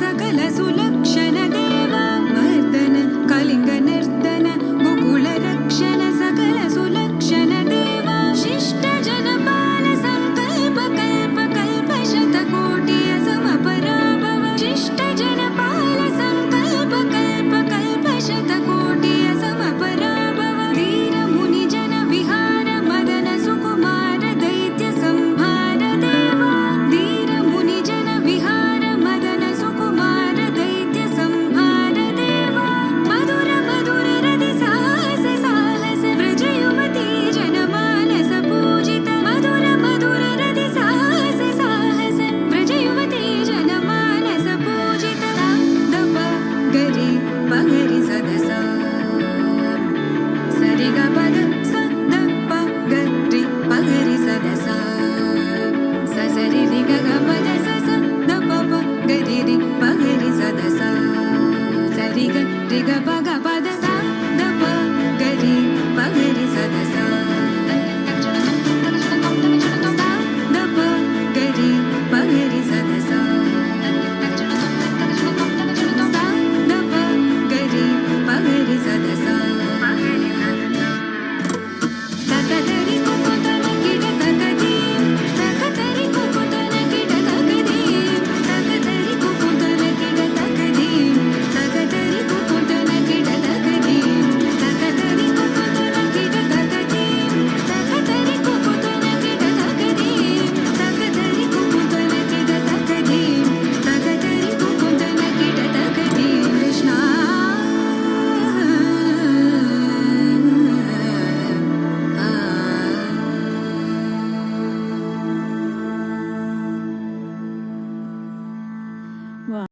सकल सुलक्षण देवा मर्दन कलिंग नर्तन गोकुल रक्षण सकल सुलक्षण देवा शिष्ट जनपाल संकल्प कल्प कल्प शतकोटि समपराभव शिष्ट जनपाल संकल्प कल्प कल्प शतकोटि समपराभव धीर मुनि जन विहार मदन सुकुमार दैत्य संहार देवा धीर मुनि जन विहार मदन सुकुमार दैत्य संहार देवा मधुर मधुर रति साहस साहस व्रज युवती जनमानस पूजित मधुर मधुर रति साहस साहस व्रज युवती जनमानस पूजित दप गरी पगरि सदसा सरि ग पद स द प गरि पगरि सदसा स सरि रि ग ग पद स स द प प गरि रि पगरि सदसा सरि ग रि ग प ग